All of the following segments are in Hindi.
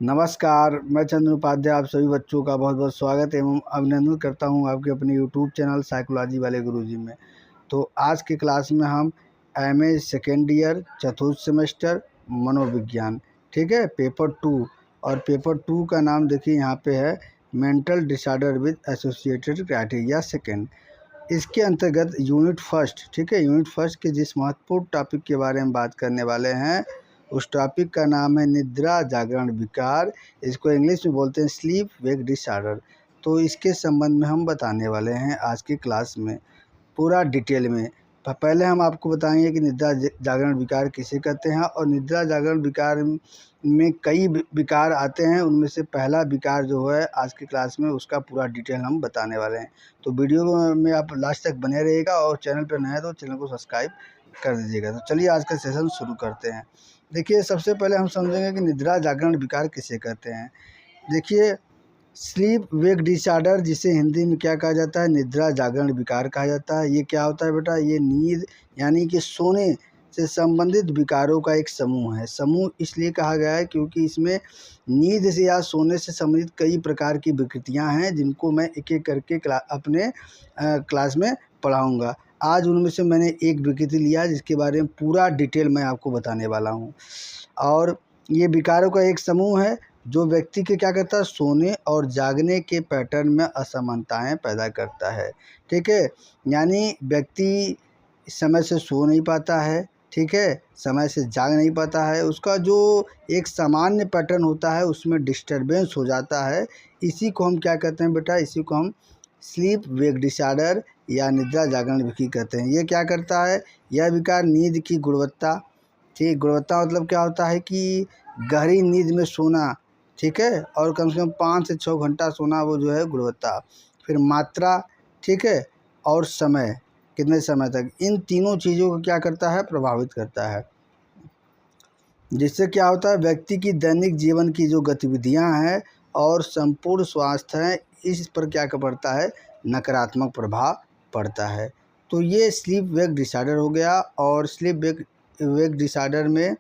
नमस्कार, मैं चंद्र उपाध्याय आप सभी बच्चों का बहुत बहुत स्वागत एवं अभिनंदन करता हूं आपके अपने यूट्यूब चैनल साइकोलॉजी वाले गुरुजी में। तो आज की क्लास में हम एमए सेकेंड ईयर चतुर्थ सेमेस्टर मनोविज्ञान, ठीक है, पेपर 2 और पेपर 2 का नाम देखिए यहाँ पे है mental disorder with associated criteria second. इसके अंतर्गत यूनिट फर्स्ट, ठीक है, यूनिट फर्स्ट के जिस महत्वपूर्ण टॉपिक के बारे में बात करने वाले हैं उस टॉपिक का नाम है निद्रा जागरण विकार। इसको इंग्लिश में बोलते हैं स्लीप वेक डिसऑर्डर। तो इसके संबंध में हम बताने वाले हैं आज की क्लास में पूरा डिटेल में। पहले हम आपको बताएंगे कि निद्रा जागरण विकार किसे कहते हैं और निद्रा जागरण विकार में कई विकार आते हैं, उनमें से पहला विकार जो है आज की क्लास में उसका पूरा डिटेल हम बताने वाले हैं। तो वीडियो में आप लास्ट तक बने रहिएगा और चैनल पर नए हैं तो चैनल को सब्सक्राइब कर दीजिएगा। तो चलिए आज का सेशन शुरू करते हैं। देखिए, सबसे पहले हम समझेंगे कि निद्रा जागरण विकार किसे कहते हैं। देखिए, स्लीप वेक डिसऑर्डर जिसे हिंदी में क्या कहा जाता है, निद्रा जागरण विकार कहा जाता है। ये क्या होता है बेटा, ये नींद यानी कि सोने से संबंधित विकारों का एक समूह है। समूह इसलिए कहा गया है क्योंकि इसमें नींद से या सोने से संबंधित कई प्रकार की विकृतियां हैं जिनको मैं एक एक करके अपने क्लास में पढ़ाऊँगा। आज उनमें से मैंने एक विकृति लिया जिसके बारे में पूरा डिटेल मैं आपको बताने वाला हूँ। और ये विकारों का एक समूह है जो व्यक्ति के क्या करता है, सोने और जागने के पैटर्न में असमानताएं पैदा करता है। ठीक है, यानी व्यक्ति समय से सो नहीं पाता है, ठीक है, समय से जाग नहीं पाता है, उसका जो एक सामान्य पैटर्न होता है उसमें डिस्टरबेंस हो जाता है। इसी को हम क्या कहते हैं बेटा, इसी को हम स्लीप वेक डिसऑर्डर या निद्रा जागरण विकार कहते हैं। ये क्या करता है, यह विकार नींद की गुणवत्ता, ठीक, गुणवत्ता मतलब क्या होता है कि गहरी नींद में सोना, ठीक है, और कम से कम 5 से 6 घंटा सोना, वो जो है गुणवत्ता। फिर मात्रा, ठीक है, और समय, कितने समय तक, इन तीनों चीज़ों को क्या करता है, प्रभावित करता है। जिससे क्या होता है, व्यक्ति की दैनिक जीवन की जो गतिविधियां हैं और संपूर्ण स्वास्थ्य है, इस पर क्या पड़ता है, नकारात्मक प्रभाव पड़ता है। तो ये स्लीप वेक डिसऑर्डर हो गया। और स्लीप वेक डिसऑर्डर में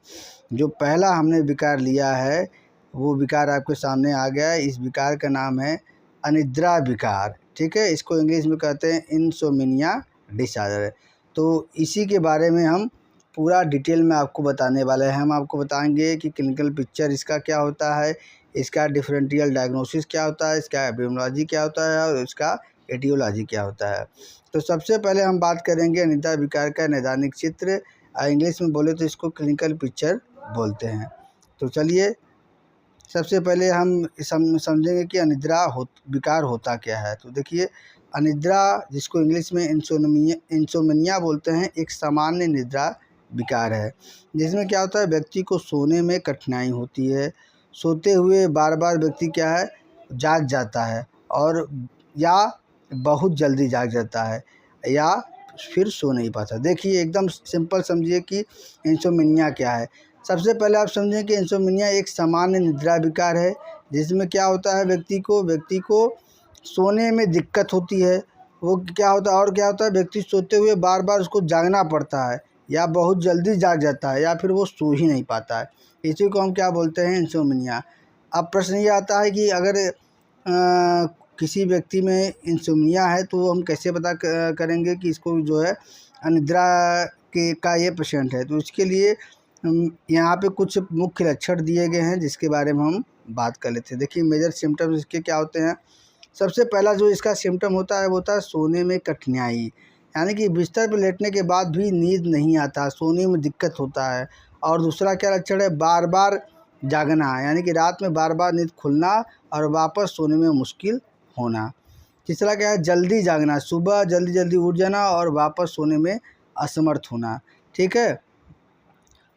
जो पहला हमने विकार लिया है वो विकार आपके सामने आ गया है। इस विकार का नाम है अनिद्रा विकार, ठीक है, इसको इंग्लिश में कहते हैं इंसोम्निया डिसऑर्डर। तो इसी के बारे में हम पूरा डिटेल में आपको बताने वाले हैं। हम आपको बताएंगे कि क्लिनिकल पिक्चर इसका क्या होता है, इसका डिफरेंशियल डायग्नोसिस क्या होता है, इसका एपिडेमियोलॉजी क्या होता है और इसका एटियोलॉजी क्या होता है। तो सबसे पहले हम बात करेंगे अनिद्रा विकार का नैदानिक चित्र। इंग्लिश में बोले तो इसको क्लिनिकल पिक्चर बोलते हैं। तो चलिए सबसे पहले हम समझेंगे कि अनिद्रा विकार होता क्या है। तो देखिए, अनिद्रा जिसको इंग्लिश में इंसोम्निया बोलते हैं, एक सामान्य निद्रा विकार है जिसमें क्या होता है, व्यक्ति को सोने में कठिनाई होती है। सोते हुए बार बार व्यक्ति क्या है, जाग जाता है और या बहुत जल्दी जाग जाता है या फिर सो नहीं पाता। देखिए, एकदम सिंपल समझिए कि इंसोम्निया क्या है। सबसे पहले आप समझें कि इंसोम्निया एक सामान्य निद्रा विकार है जिसमें क्या होता है, व्यक्ति को सोने में दिक्कत होती है। वो क्या होता है, और क्या होता है, व्यक्ति सोते हुए बार बार उसको जागना पड़ता है या बहुत जल्दी जाग जाता है या फिर वो सो ही नहीं पाता है। इसी को हम क्या बोलते हैं, इंसोम्निया। अब प्रश्न ये आता है कि अगर किसी व्यक्ति में इंसोम्निया है तो हम कैसे पता करेंगे कि इसको जो है अनिद्रा का ये पेशेंट है। तो इसके लिए यहाँ पे कुछ मुख्य लक्षण दिए गए हैं जिसके बारे में हम बात कर लेते हैं। देखिए, मेजर सिम्टम्स इसके क्या होते हैं। सबसे पहला जो इसका सिम्टम होता है वो होता है सोने में कठिनाई, यानी कि बिस्तर पर लेटने के बाद भी नींद नहीं आता, सोने में दिक्कत होता है। और दूसरा क्या लक्षण है, बार बार जागना, यानी कि रात में बार बार नींद खुलना और वापस सोने में मुश्किल होना। तीसरा क्या है, जल्दी जागना, सुबह जल्दी जल्दी उठ जाना और वापस सोने में असमर्थ होना, ठीक है।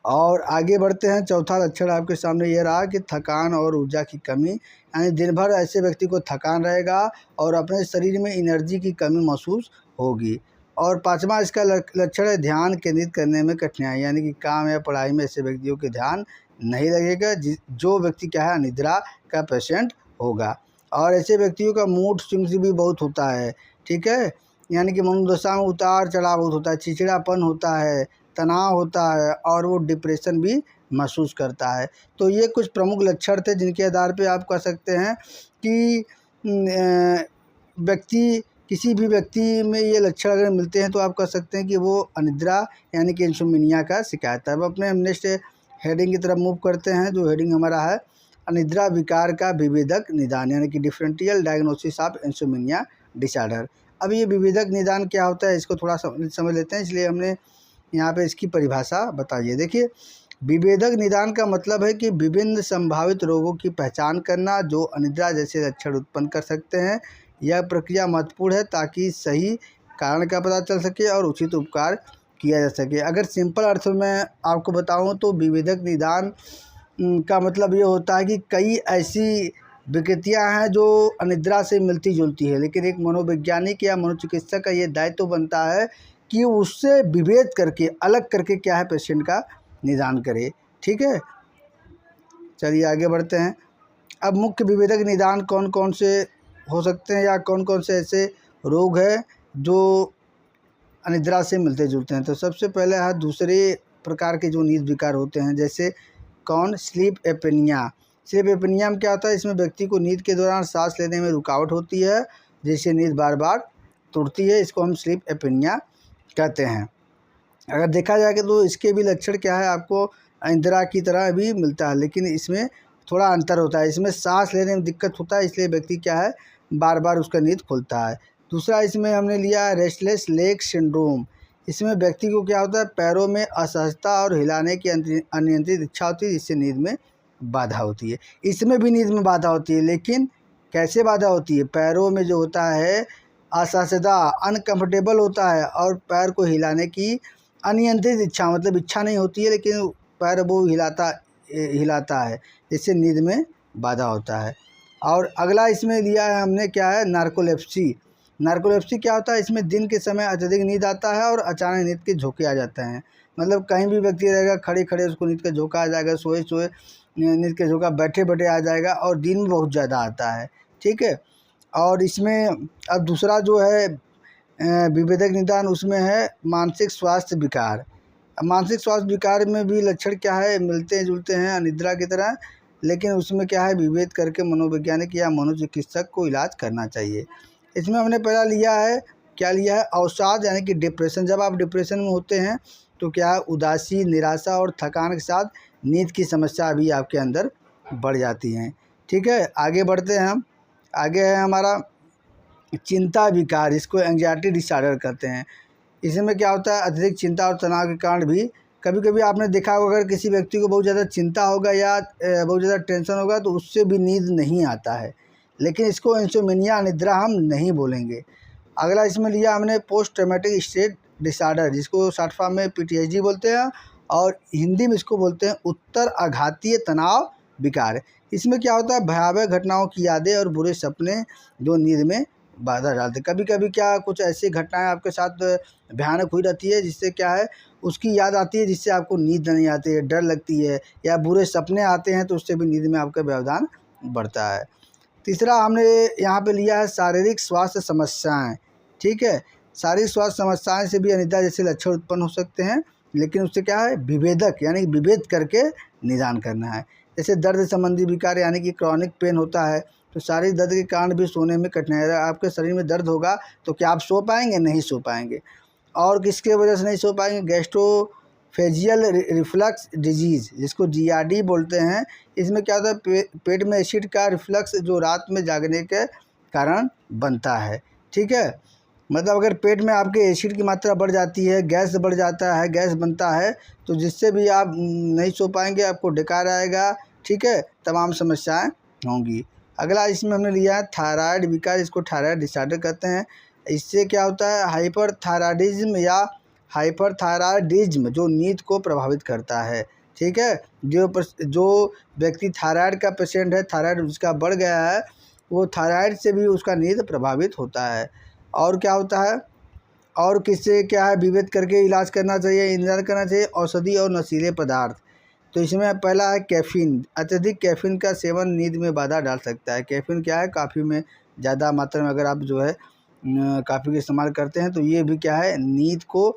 और आगे बढ़ते हैं, चौथा लक्षण आपके सामने ये रहा कि थकान और ऊर्जा की कमी, यानी दिन भर ऐसे व्यक्ति को थकान रहेगा और अपने शरीर में एनर्जी की कमी महसूस होगी। और पांचवा इसका लक्षण है ध्यान केंद्रित करने में कठिनाई, यानी कि काम या पढ़ाई में ऐसे व्यक्तियों के ध्यान नहीं लगेगा जो व्यक्ति क्या है, अनिद्रा का पेशेंट होगा। और ऐसे व्यक्तियों का मूड स्विंग्स भी बहुत होता है, ठीक है, यानी कि मनोदशा में उतार चढ़ाव बहुत होता है, चिड़चिड़ापन होता है, तनाव होता है और वो डिप्रेशन भी महसूस करता है। तो ये कुछ प्रमुख लक्षण थे जिनके आधार पे आप कह सकते हैं कि व्यक्ति किसी भी व्यक्ति में ये लक्षण अगर मिलते हैं तो आप कह सकते हैं कि वो अनिद्रा यानी कि इंसोम्निया का शिकायत है। अब अपने हम नेक्स्ट हेडिंग की तरफ मूव करते हैं। जो हेडिंग हमारा है अनिद्रा विकार का विभेदक निदान यानी कि differential diagnosis of insomnia disorder. अब ये विभेदक निदान क्या होता है इसको थोड़ा समझ लेते हैं, इसलिए हमने यहाँ पे इसकी परिभाषा बताइए। देखिए, विभेदक निदान का मतलब है कि विभिन्न संभावित रोगों की पहचान करना जो अनिद्रा जैसे लक्षण उत्पन्न कर सकते हैं। यह प्रक्रिया महत्वपूर्ण है ताकि सही कारण का पता चल सके और उचित उपचार किया जा सके। अगर सिंपल अर्थ में आपको बताऊं तो विभेदक निदान का मतलब ये होता है कि कई ऐसी विकृतियां हैं जो अनिद्रा से मिलती जुलती है, लेकिन एक मनोवैज्ञानिक या मनोचिकित्सक का ये दायित्व बनता है कि उससे विभेद करके अलग करके क्या है पेशेंट का निदान करे। ठीक है, चलिए आगे बढ़ते हैं। अब मुख्य विभेदक निदान कौन कौन से हो सकते हैं या कौन कौन से ऐसे रोग हैं जो अनिद्रा से मिलते जुलते हैं। तो सबसे पहले है दूसरे प्रकार के जो नींद विकार होते हैं, जैसे कौन, स्लीप एपनिया। स्लीप एपनिया में क्या होता है, इसमें व्यक्ति को नींद के दौरान सांस लेने में रुकावट होती है जिससे नींद बार बार टूटती है, इसको हम स्लीप एपनिया कहते हैं। अगर देखा जाए तो इसके भी लक्षण क्या है, आपको अनिद्रा की तरह भी मिलता है, लेकिन इसमें थोड़ा अंतर होता है। इसमें सांस लेने में दिक्कत होता है, इसलिए व्यक्ति क्या है बार बार उसका नींद खुलता है। दूसरा इसमें हमने लिया रेस्टलेस लेग सिंड्रोम। इसमें व्यक्ति को क्या होता है, पैरों में असहजता और हिलाने की अनियंत्रित इच्छा होती है जिससे नींद में बाधा होती है। इसमें भी नींद में बाधा होती है, लेकिन कैसे बाधा होती है, पैरों में जो होता है असहजता, अनकंफर्टेबल होता है और पैर को हिलाने की अनियंत्रित इच्छा, मतलब इच्छा नहीं होती है लेकिन पैर वो हिलाता है जिससे नींद में बाधा होता है। और अगला इसमें लिया है हमने क्या है, नार्कोलेप्सी। नार्कोलेप्सी क्या होता है, इसमें दिन के समय अत्यधिक नींद आता है और अचानक नींद के झोंके आ जाते हैं। मतलब कहीं भी व्यक्ति रहेगा खड़े खड़े उसको नींद का झोंका आ जाएगा, सोए सोए नींद का झोंका बैठे बैठे आ जाएगा और दिन में बहुत ज़्यादा आता है। ठीक है, और इसमें अब दूसरा जो है विभेदक निदान उसमें है मानसिक स्वास्थ्य विकार। मानसिक स्वास्थ्य विकार में भी लक्षण क्या है, मिलते जुलते हैं अनिद्रा की तरह, लेकिन उसमें क्या है विभेद करके मनोवैज्ञानिक या मनोचिकित्सक को इलाज करना चाहिए। इसमें हमने पहला लिया है, क्या लिया है, अवसाद यानी कि डिप्रेशन। जब आप डिप्रेशन में होते हैं तो क्या है उदासी, निराशा और थकान के साथ नींद की समस्या भी आपके अंदर बढ़ जाती हैं। ठीक है, आगे बढ़ते हैं हम। आगे है हमारा चिंता विकार, इसको एंग्जाइटी डिसऑर्डर कहते हैं। इसमें क्या होता है, अत्यधिक चिंता और तनाव के कारण भी कभी कभी आपने देखा होगा अगर किसी व्यक्ति को बहुत ज़्यादा चिंता होगा या बहुत ज़्यादा टेंशन होगा तो उससे भी नींद नहीं आता है, लेकिन इसको इंसोम्निया अनिद्रा हम नहीं बोलेंगे। अगला इसमें लिया हमने पोस्ट ट्रॉमेटिक स्ट्रेस डिसऑर्डर, जिसको शॉर्ट फॉर्म में PTSD बोलते हैं और हिंदी में इसको बोलते हैं उत्तर आघातीय तनाव विकार। इसमें क्या होता है, भयावह घटनाओं की यादें और बुरे सपने जो नींद में बाधा डालते। कभी कभी क्या कुछ ऐसी घटनाएं आपके साथ भयानक हुई रहती है जिससे क्या है उसकी याद आती है जिससे आपको नींद नहीं आती है, डर लगती है या बुरे सपने आते हैं तो उससे भी नींद में आपका व्यवधान बढ़ता है। तीसरा हमने यहाँ पे लिया है शारीरिक स्वास्थ्य समस्याएं। ठीक है, शारीरिक स्वास्थ्य समस्याएं से भी अनिद्रा जैसे लक्षण उत्पन्न हो सकते हैं, लेकिन उससे क्या है विभेदक यानी कि विभेद करके निदान करना है। जैसे दर्द संबंधी विकार यानी कि क्रॉनिक पेन होता है, तो शारीरिक दर्द के कारण भी सोने में कठिनाई। अगर आपके शरीर में दर्द होगा तो क्या आप सो पाएंगे, नहीं सो पाएंगे। और किसके वजह से नहीं सो पाएंगे, गैस्ट्रोफेजियल रिफ्लक्स डिजीज़ जिसको GRD बोलते हैं। इसमें क्या होता है, पेट में एसिड का रिफ्लक्स जो रात में जागने के कारण बनता है। ठीक है, मतलब अगर पेट में आपके एसिड की मात्रा बढ़ जाती है, गैस बढ़ जाता है, गैस बनता है, तो जिससे भी आप नहीं सो पाएंगे, आपको डकार आएगा। ठीक है, तमाम समस्याएं होंगी। अगला इसमें हमने लिया है थायराइड विकार, इसको थायराइड डिसऑर्डर कहते हैं। इससे क्या होता है, हाइपरथायराइडिज्म या हाइपरथायराइडिज्म जो नींद को प्रभावित करता है। ठीक है, जो व्यक्ति थायराइड का पेशेंट है, थायराइड उसका बढ़ गया है, वो थायराइड से भी उसका नींद प्रभावित होता है। और क्या होता है, और किससे क्या है विभेद करके इलाज करना चाहिए, निदान करना चाहिए, औषधि और नशीले पदार्थ। तो इसमें पहला है कैफ़ीन। अत्यधिक कैफ़ीन का सेवन नींद में बाधा डाल सकता है। कैफ़ीन क्या है, काफ़ी में ज़्यादा मात्रा में अगर आप जो है काफ़ी का इस्तेमाल करते हैं तो ये भी क्या है नींद को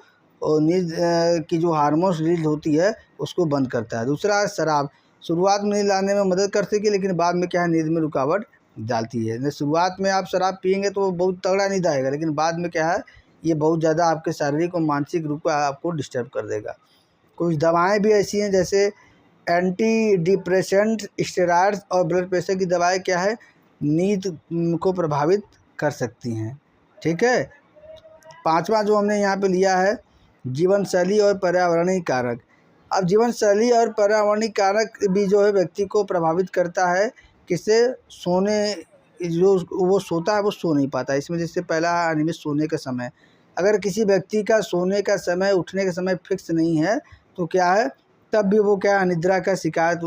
और नींद की जो हार्मोन्स रिलीज होती है उसको बंद करता है। दूसरा है शराब, शुरुआत में नींद लाने में मदद करती है लेकिन बाद में क्या है नींद में रुकावट डालती है। शुरुआत में आप शराब पिएंगे तो बहुत तगड़ा नींद आएगा, लेकिन बाद में क्या है ये बहुत ज़्यादा आपके शारीरिक और मानसिक रूप में आपको डिस्टर्ब कर देगा। कुछ दवाएं भी ऐसी हैं जैसे एंटी डिप्रेसेंट, स्टेरॉइड्स और ब्लड प्रेशर की दवाएं क्या है नींद को प्रभावित कर सकती हैं। ठीक है, पांचवा जो हमने यहाँ पे लिया है जीवन शैली और पर्यावरणीय कारक। अब जीवन शैली और पर्यावरणीय कारक भी जो है व्यक्ति को प्रभावित करता है, किससे सोने, जो वो सोता है वो सो नहीं पाता। इसमें जैसे पहला अनियमित सोने का समय, अगर किसी व्यक्ति का सोने का समय उठने का समय फिक्स नहीं है तो क्या है तब भी वो क्या अनिद्रा का शिकायत,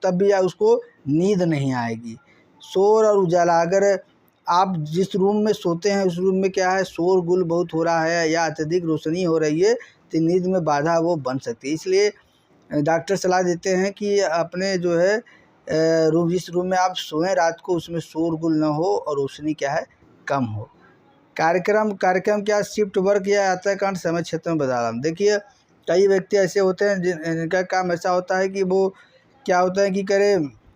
तब भी उसको नींद नहीं आएगी। शोर और उजाला, अगर आप जिस रूम में सोते हैं उस रूम में क्या है शोरगुल बहुत हो रहा है या अत्यधिक रोशनी हो रही है तो नींद में बाधा वो बन सकती है। इसलिए डॉक्टर सलाह देते हैं कि अपने जो है रूम, जिस रूम में आप सोएं रात को उसमें शोरगुल न हो और रोशनी क्या है कम हो। कार्यक्रम क्या शिफ्ट वर्क या यात्राकांड समय क्षेत्र में बदलाव। देखिए कई व्यक्ति ऐसे होते हैं जिनका काम ऐसा होता है कि वो क्या होता है कि करे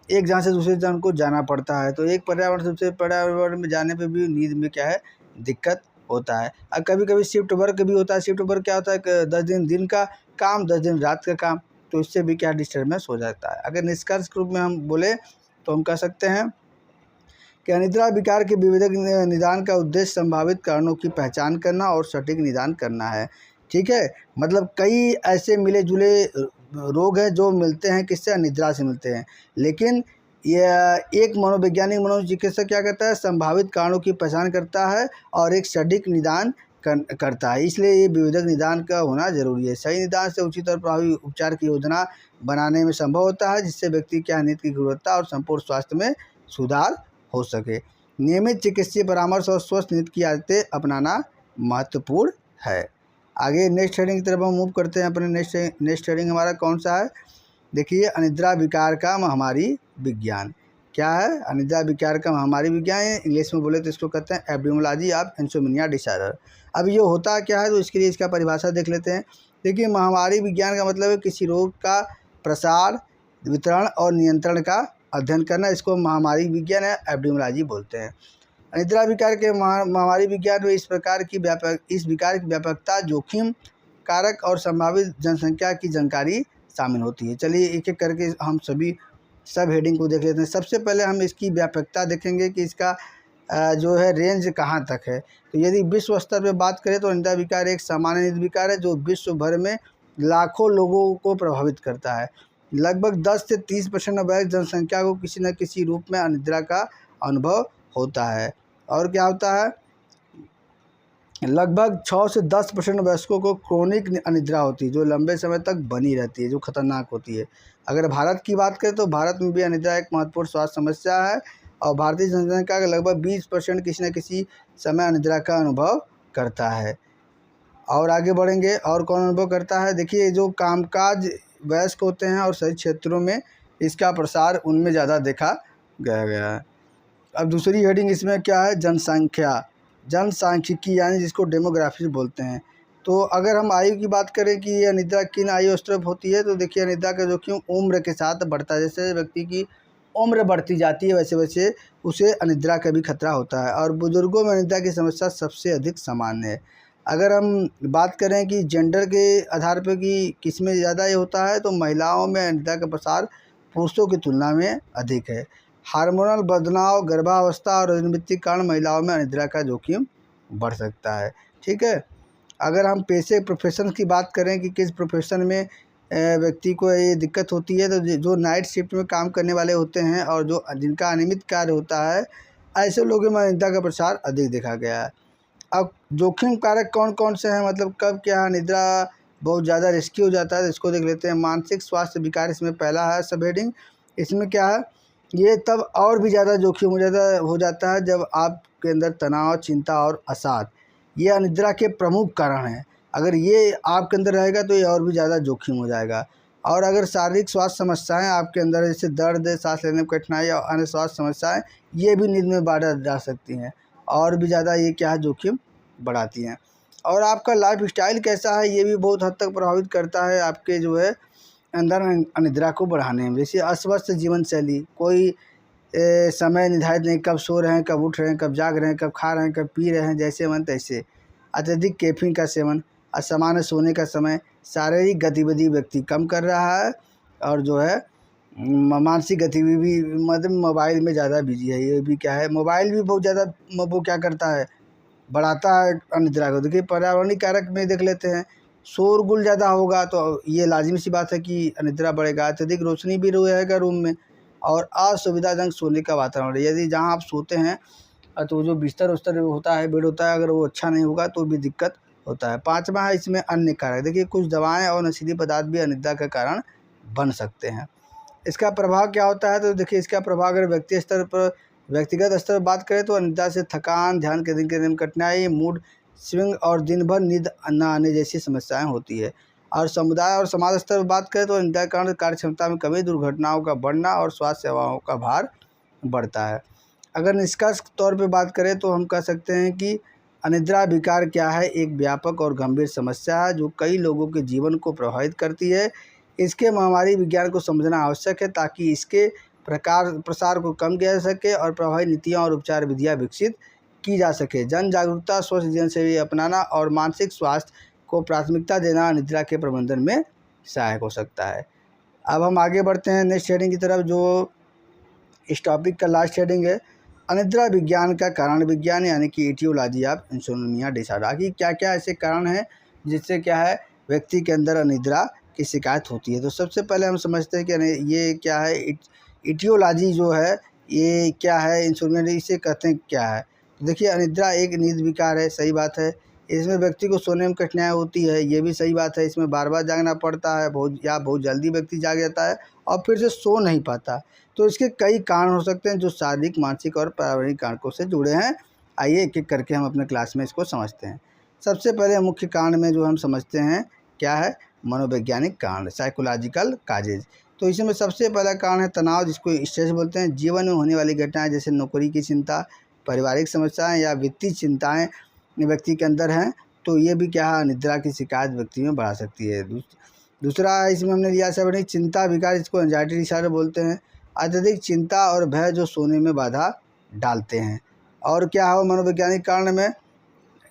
एक जगह से दूसरे जगह को जाना पड़ता है, तो एक पर्यावरण से दूसरे पर्यावरण में जाने पे भी नींद में क्या है दिक्कत होता है। और कभी कभी शिफ्ट वर्क भी होता है। शिफ्ट वर्क क्या होता है कि 10 दिन दिन का काम 10 दिन रात का काम, तो इससे भी क्या डिस्टर्बेंस हो जाता है। अगर निष्कर्ष के रूप में हम बोले तो हम कह सकते हैं कि अनिद्रा विकार के विविधक निदान का उद्देश्य संभावित कारणों की पहचान करना और सटीक निदान करना है। ठीक है, मतलब कई ऐसे मिले जुले रोग हैं जो मिलते हैं किससे, अनिद्रा से मिलते हैं, लेकिन यह एक मनोवैज्ञानिक मनोचिकित्सक क्या करता है संभावित कारणों की पहचान करता है और एक सटीक निदान करता है। इसलिए ये विविधक निदान का होना जरूरी है। सही निदान से उचित और प्रभावी उपचार की योजना बनाने में संभव होता है, जिससे व्यक्ति की नींद की गुणवत्ता और संपूर्ण स्वास्थ्य में सुधार हो सके। नियमित चिकित्सीय परामर्श और स्वस्थ नींद की आदतें अपनाना महत्वपूर्ण है। आगे नेक्स्ट हेडिंग की तरफ हम मूव करते हैं। अपने नेक्स्ट हेडिंग हमारा कौन सा है, देखिए अनिद्रा विकार का महामारी विज्ञान। क्या है अनिद्रा विकार का महामारी विज्ञान, इंग्लिश में बोले तो इसको कहते हैं एपिडेमियोलॉजी ऑफ इंसोम्निया डिसऑर्डर। अब ये होता क्या है तो इसके लिए इसका परिभाषा देख लेते हैं। देखिए महामारी विज्ञान का मतलब है किसी रोग का प्रसार, वितरण और नियंत्रण का अध्ययन करना, इसको महामारी विज्ञान या एपिडेमियोलॉजी बोलते हैं। अनिद्रा विकार के महामारी विज्ञान में इस विकार की व्यापकता, जोखिम कारक और संभावित जनसंख्या की जानकारी शामिल होती है। चलिए एक एक करके हम सभी सब हेडिंग को देख लेते हैं। सबसे पहले हम इसकी व्यापकता देखेंगे कि इसका जो है रेंज कहाँ तक है। तो यदि विश्व स्तर पर बात करें तो अनिद्रा विकार एक सामान्य नींद विकार है जो विश्व भर में लाखों लोगों को प्रभावित करता है। लगभग 10 से 30% वयस्क जनसंख्या को किसी न किसी रूप में अनिद्रा का अनुभव होता है। और क्या होता है, लगभग 6 से 10% वयस्कों को क्रोनिक अनिद्रा होती है जो लंबे समय तक बनी रहती है, जो खतरनाक होती है। अगर भारत की बात करें तो भारत में भी अनिद्रा एक महत्वपूर्ण स्वास्थ्य समस्या है और भारतीय जनसंख्या का लगभग 20% किसी न किसी समय अनिद्रा का अनुभव करता है। और आगे बढ़ेंगे, और कौन अनुभव करता है, देखिए जो कामकाज वयस्क होते हैं और शहरी क्षेत्रों में इसका प्रसार उनमें ज़्यादा देखा गया है। अब दूसरी हेडिंग इसमें क्या है, जनसांख्यिकी यानी जिसको डेमोग्राफी बोलते हैं। तो अगर हम आयु की बात करें कि ये अनिद्रा किन आयु स्तर पर होती है, तो देखिए अनिद्रा का जोखिम उम्र के साथ बढ़ता है। जैसे व्यक्ति की उम्र बढ़ती जाती है वैसे वैसे उसे अनिद्रा का भी खतरा होता है। और बुजुर्गों में अनिद्रा की समस्या सबसे अधिक सामान्य है। अगर हम बात करें कि जेंडर के आधार पर कि किस में ज़्यादा ये होता है, तो महिलाओं में अनिद्रा का प्रसार पुरुषों की तुलना में अधिक है। हार्मोनल बदलाव, गर्भावस्था और राजनीतिक कारण महिलाओं में अनिद्रा का जोखिम बढ़ सकता है। ठीक है, अगर हम पेशे प्रोफेशन की बात करें कि किस प्रोफेशन में व्यक्ति को ये दिक्कत होती है, तो जो नाइट शिफ्ट में काम करने वाले होते हैं और जो जिनका अनियमित कार्य होता है, ऐसे लोगों में अनिद्रा का प्रसार अधिक देखा गया है। अब जोखिम कारक कौन कौन से हैं, मतलब कब क्या अनिद्रा बहुत ज़्यादा रिस्की हो जाता है, तो इसको देख लेते हैं। मानसिक स्वास्थ्य विकार इसमें पहला है सब हेडिंग। इसमें क्या है, ये तब और भी ज़्यादा जोखिम हो जाता है जब आपके अंदर तनाव, चिंता और अवसाद ये अनिद्रा के प्रमुख कारण हैं। अगर ये आपके अंदर रहेगा तो ये और भी ज़्यादा जोखिम हो जाएगा। और अगर शारीरिक स्वास्थ्य समस्याएं आपके अंदर जैसे दर्द, सांस लेने में कठिनाई और अन्य स्वास्थ्य समस्याएं, ये भी नींद में बाधा डाल सकती हैं और भी ज़्यादा ये क्या है जोखिम बढ़ाती हैं। और आपका लाइफ स्टाइल कैसा है ये भी बहुत हद तक प्रभावित करता है आपके जो है अंदर अनिद्रा को बढ़ाने में। जैसे अस्वस्थ जीवन शैली, कोई समय निर्धारित नहीं, कब सो रहे हैं, कब उठ रहे हैं, कब जाग रहे हैं, कब खा रहे हैं, कब पी रहे हैं, जैसे मन तैसे। अत्यधिक कैफीन का सेवन, असामान्य सोने का समय, शारीरिक गतिविधि व्यक्ति कम कर रहा है और जो है मानसिक गतिविधि मतलब मोबाइल में ज़्यादा बिजी है। ये भी क्या है, मोबाइल भी बहुत ज़्यादा वो क्या करता है, बढ़ाता है अनिद्रा को। देखिए पर्यावरणीय कारक में देख लेते हैं, शोरगुल ज़्यादा होगा तो ये लाजिमी सी बात है कि अनिद्रा बढ़ेगा। अत्यधिक रोशनी भी रहेगा रूम में और असुविधाजनक सोने का वातावरण, यदि जहाँ आप सोते हैं तो जो बिस्तर उस्तर होता है, बेड होता है, अगर वो अच्छा नहीं होगा तो भी दिक्कत होता है। 5वां है इसमें अन्य कारक। देखिए कुछ दवाएं और नशीली पदार्थ भी अनिद्रा का कारण बन सकते हैं। इसका प्रभाव क्या होता है, तो देखिए इसका प्रभाव अगर व्यक्तिगत स्तर पर बात करें तो अनिद्रा से थकान, ध्यान केंद्रित करने में कठिनाई, मूड स्विंग और दिन भर नींद न आने जैसी समस्याएं होती है। और समुदाय और समाज स्तर पर बात करें तो अनिद्रा के कारण कार्य क्षमता में कमी, दुर्घटनाओं का बढ़ना और स्वास्थ्य सेवाओं का भार बढ़ता है। अगर निष्कर्ष तौर पे बात करें तो हम कह सकते हैं कि अनिद्रा विकार क्या है, एक व्यापक और गंभीर समस्या है जो कई लोगों के जीवन को प्रभावित करती है। इसके महामारी विज्ञान को समझना आवश्यक है ताकि इसके प्रसार को कम किया जा सके और प्रभावी नीतियाँ और उपचार विधियाँ विकसित की जा सके। जन जागरूकता, स्वस्थ जीवन शैली अपनाना और मानसिक स्वास्थ्य को प्राथमिकता देना अनिद्रा के प्रबंधन में सहायक हो सकता है। अब हम आगे बढ़ते हैं नेक्स्ट हेडिंग की तरफ, जो इस टॉपिक का लास्ट हेडिंग है अनिद्रा विज्ञान का कारण विज्ञान, यानी कि इटियोलॉजी ऑफ इंसोम्निया डिसऑर्डर। कि क्या क्या ऐसे कारण हैं जिससे क्या है व्यक्ति के अंदर अनिद्रा की शिकायत होती है। तो सबसे पहले हम समझते हैं कि ये क्या है, इटियोलॉजी जो है ये क्या है, इंसोम्निया इसे कहते हैं क्या है। तो देखिए अनिद्रा एक नींद विकार है, सही बात है। इसमें व्यक्ति को सोने में कठिनाई होती है, ये भी सही बात है। इसमें बार बार जागना पड़ता है, बहुत जल्दी व्यक्ति जाग जाता है और फिर से सो नहीं पाता। तो इसके कई कारण हो सकते हैं जो शारीरिक, मानसिक और पर्यावरणीय कारकों से जुड़े हैं। आइए एक एक करके हम अपने क्लास में इसको समझते हैं। सबसे पहले मुख्य कारण में जो हम समझते हैं क्या है, मनोवैज्ञानिक कारण, साइकोलॉजिकल काजेज। तो इसमें सबसे पहला कारण है तनाव, जिसको स्ट्रेस बोलते हैं। जीवन में होने वाली घटनाएं जैसे नौकरी की चिंता, पारिवारिक समस्याएं या वित्तीय चिंताएं व्यक्ति के अंदर हैं तो ये भी क्या है अनिद्रा की शिकायत व्यक्ति में बढ़ा सकती है। दूसरा इसमें हमने लिया सब चिंता विकार, इसको एंजाइटी डिसऑर्डर बोलते हैं। अत्यधिक चिंता और भय जो सोने में बाधा डालते हैं। और क्या है मनोवैज्ञानिक कारण में,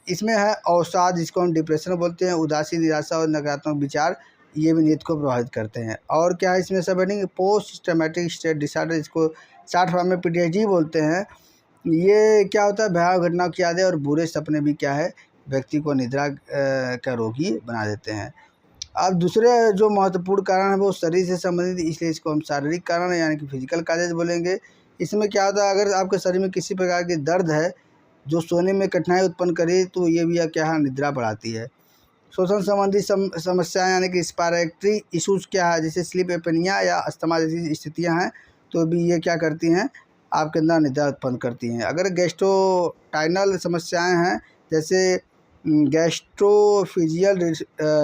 इसमें है अवसाद, जिसको हम डिप्रेशन बोलते हैं। उदासी, निराशा और नकारात्मक विचार, ये भी नींद को प्रभावित करते हैं। और क्या है इसमें सब पोस्ट ट्रॉमेटिक स्ट्रेस डिसऑर्डर, इसको शॉर्ट फॉर्म में PTSD बोलते हैं। ये क्या होता है, भयावह घटनाओं की यादें और बुरे सपने भी क्या है व्यक्ति को निद्रा का रोगी बना देते हैं। अब दूसरे जो महत्वपूर्ण कारण है वो शरीर से संबंधित, इसलिए इसको हम शारीरिक कारण यानी कि फिजिकल काजेज बोलेंगे। इसमें क्या होता है, अगर आपके शरीर में किसी प्रकार की दर्द है जो सोने में कठिनाई उत्पन्न करे तो ये भी क्या है निद्रा बढ़ाती है। श्वसन संबंधी समस्याएं यानी कि रिस्पायरेटरी इशूज़ क्या है, जैसे स्लीप एपनिया या अस्थमा जैसी स्थितियां हैं तो भी ये क्या करती हैं आपके अंदर निद्रा उत्पन्न करती हैं। अगर गैस्ट्रोटाइनल समस्याएं हैं जैसे गैस्ट्रोफिजियल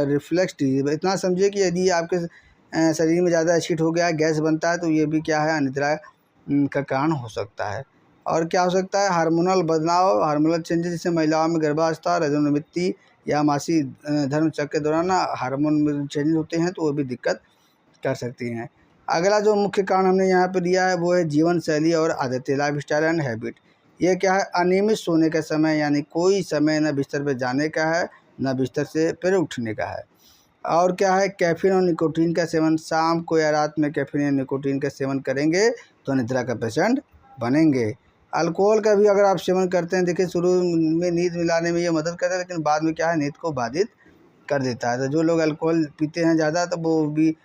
रिफ्लेक्स डिजीज, इतना समझिए कि यदि आपके शरीर में ज़्यादा एसिड हो गया, गैस बनता है तो ये भी क्या है अनिद्रा का कारण हो सकता है। और क्या हो सकता है हार्मोनल बदलाव, हार्मोनल चेंजेस, जैसे महिलाओं में गर्भावस्था, रजोनिवृत्ति या मासिक धर्म चक्र के दौरान हार्मोन में चेंजेस होते हैं तो वो भी दिक्कत कर सकती हैं। अगला जो मुख्य कारण हमने यहाँ पे दिया है वो है जीवन शैली और आदतें, लाइफ स्टाइल एंड हैबिट। ये क्या है अनियमित सोने का समय, यानी कोई समय न बिस्तर पर जाने का है न बिस्तर से फिर उठने का है। और क्या है कैफीन और निकोटीन का सेवन, शाम को या रात में कैफीन या निकोटीन का सेवन करेंगे तो निद्रा का पेशेंट बनेंगे। अल्कोहल का भी अगर आप सेवन करते हैं, देखिए शुरू में नींद मिलाने में ये मदद करता है लेकिन बाद में क्या है नींद को बाधित कर देता है। तो जो लोग अल्कोहल पीते हैं ज़्यादा तो वो भी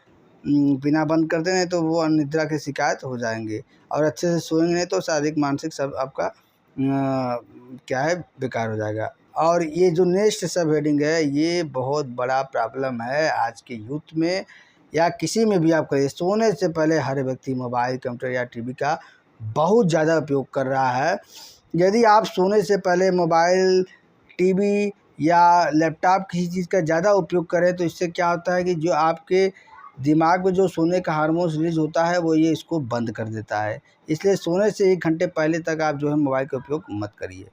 पीना बंद कर दें, नहीं तो वो अनिद्रा की शिकायत हो जाएंगे। और अच्छे से सोएंगे नहीं तो शारीरिक मानसिक सब आपका क्या है बेकार हो जाएगा। और ये जो नेक्स्ट सब हेडिंग है ये बहुत बड़ा प्रॉब्लम है आज के यूथ में या किसी में भी आप करिए। सोने से पहले हर व्यक्ति मोबाइल, कंप्यूटर या टीवी का बहुत ज़्यादा उपयोग कर रहा है। यदि आप सोने से पहले मोबाइल, टीवी या लैपटॉप किसी चीज़ का ज़्यादा उपयोग करें तो इससे क्या होता है कि जो आपके दिमाग में जो सोने का हार्मोन रिलीज होता है वो ये इसको बंद कर देता है। इसलिए सोने से 1 घंटे पहले तक आप जो है मोबाइल का उपयोग मत करिए।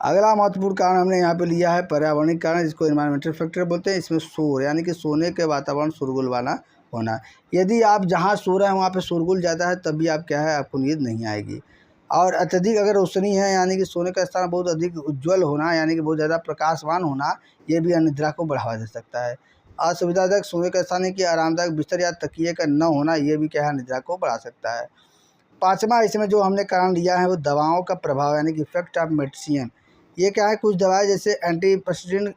अगला महत्वपूर्ण कारण हमने यहाँ पे लिया है पर्यावरणिक कारण, जिसको एनवायरमेंटल फैक्टर बोलते हैं। इसमें शोर यानी कि सोने के वातावरण शोरगुल वाला होना। यदि आप जहाँ सो रहे हैं वहाँ पे शोरगुल ज़्यादा है तब भी आप क्या है आपको नींद नहीं आएगी। और अत्यधिक अगर रोशनी है यानी कि सोने का स्थान बहुत अधिक उज्ज्वल होना यानी कि बहुत ज़्यादा प्रकाशवान होना, ये भी अनिद्रा को बढ़ावा दे सकता है। असुविधाजनक सोने का स्थान है कि आरामदायक बिस्तर या तकिए का न होना, ये भी क्या है अनिद्रा को बढ़ा सकता है। पाँचवा इसमें जो हमने कारण लिया है वो दवाओं का प्रभाव यानी कि इफेक्ट ऑफ मेडिसिन। ये क्या है, कुछ दवाएं जैसे एंटीपसिडिन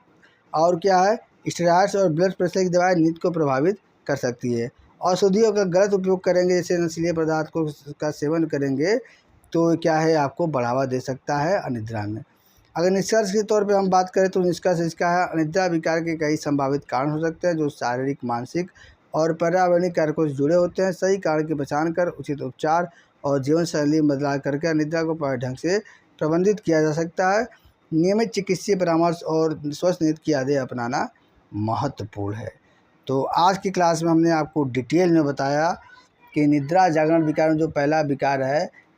और क्या है स्टेरॉइड्स और ब्लड प्रेशर की दवाएं नींद को प्रभावित कर सकती है। औषधियों का गलत उपयोग करेंगे, जैसे नशीले पदार्थ को का सेवन करेंगे तो क्या है आपको बढ़ावा दे सकता है अनिद्रा में। अगर निष्कर्ष के तौर पे हम बात करें तो निष्कर्ष इसका है अनिद्रा विकार के कई संभावित कारण हो सकते हैं जो शारीरिक, मानसिक और पर्यावरणिक कारकों से जुड़े होते हैं। सही कारण की पहचान कर उचित उपचार और जीवन शैली में बदलाव करके अनिद्रा को प्रभावी ढंग से प्रबंधित किया जा सकता है। नियमित चिकित्सीय परामर्श और स्वस्थ नींद की आदतें अपनाना महत्वपूर्ण है। तो आज की क्लास में हमने आपको डिटेल में बताया कि निद्रा जागरण विकार में जो पहला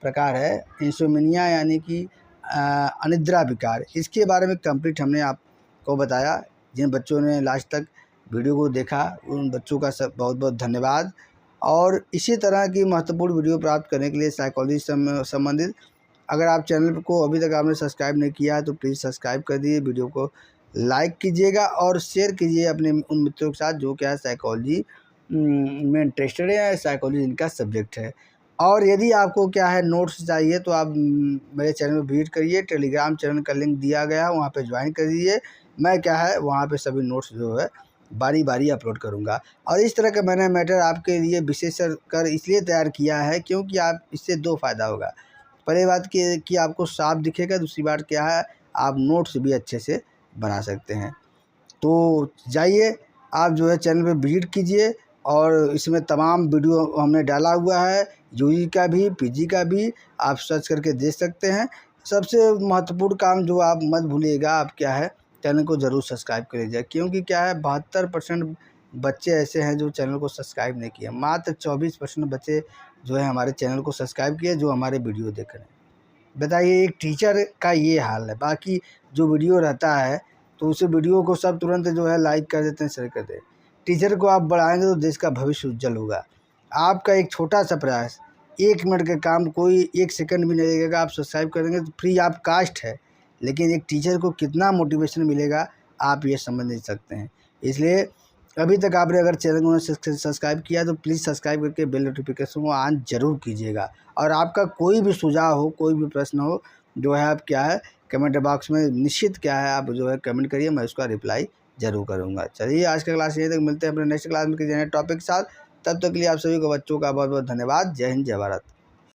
प्रकार है इंसोम्निया यानी कि अनिद्रा विकार, इसके बारे में कंप्लीट हमने आपको बताया। जिन बच्चों ने लास्ट तक वीडियो को देखा उन बच्चों का सब बहुत बहुत धन्यवाद। और इसी तरह की महत्वपूर्ण वीडियो प्राप्त करने के लिए साइकोलॉजी से संबंधित अगर आप चैनल को अभी तक आपने सब्सक्राइब नहीं किया है तो प्लीज़ सब्सक्राइब कर दीजिए, वीडियो को लाइक कीजिएगा और शेयर कीजिए अपने उन मित्रों के साथ जो क्या है साइकोलॉजी में इंटरेस्टेड है, साइकोलॉजी इनका सब्जेक्ट है। और यदि आपको क्या है नोट्स चाहिए तो आप मेरे चैनल में विजिट करिए, टेलीग्राम चैनल का लिंक दिया गया है, वहाँ पे ज्वाइन कर दीजिए। मैं क्या है वहाँ पे सभी नोट्स जो है बारी बारी अपलोड करूँगा। और इस तरह का मैंने मैटर आपके लिए विशेष कर इसलिए तैयार किया है क्योंकि आप इससे दो फ़ायदा होगा। पहली बात कि आपको साफ दिखेगा, दूसरी बात क्या है आप नोट्स भी अच्छे से बना सकते हैं। तो जाइए आप जो है चैनल पे विजिट कीजिए और इसमें तमाम वीडियो हमने डाला हुआ है, यूजी का भी पीजी का भी, आप सर्च करके देख सकते हैं। सबसे महत्वपूर्ण काम जो आप मत भूलिएगा, आप क्या है चैनल को ज़रूर सब्सक्राइब कर लीजिए, क्योंकि क्या है 72% बच्चे ऐसे हैं जो चैनल को सब्सक्राइब नहीं किए। मात्र 24% बच्चे जो है हमारे चैनल को सब्सक्राइब किए जो हमारे वीडियो देख रहे हैं। बताइए एक टीचर का ये हाल है। बाकी जो वीडियो रहता है तो उस वीडियो को सब तुरंत जो है लाइक कर देते हैं, शेयर कर देते हैं। टीचर को आप बढ़ाएंगे तो देश का भविष्य उज्जवल होगा। आपका एक छोटा सा प्रयास, 1 मिनट का काम, कोई 1 सेकंड भी नहीं लगेगा, आप सब्सक्राइब करेंगे तो फ्री ऑफ कास्ट है, लेकिन एक टीचर को कितना मोटिवेशन मिलेगा आप ये समझ नहीं सकते हैं। इसलिए अभी तक आपने अगर चैनल को सब्सक्राइब किया तो प्लीज़ सब्सक्राइब करके बेल नोटिफिकेशन को ऑन जरूर कीजिएगा। और आपका कोई भी सुझाव हो, कोई भी प्रश्न हो जो है आप क्या है कमेंट बॉक्स में निश्चित क्या है आप जो है कमेंट करिए, मैं उसका रिप्लाई जरूर करूँगा। चलिए आज का क्लास यहीं तक, मिलते हैं अपने नेक्स्ट क्लास में किसी नए टॉपिक के साथ। तब तक के लिए आप सभी को बच्चों का बहुत बहुत धन्यवाद। जय हिंद, जय भारत।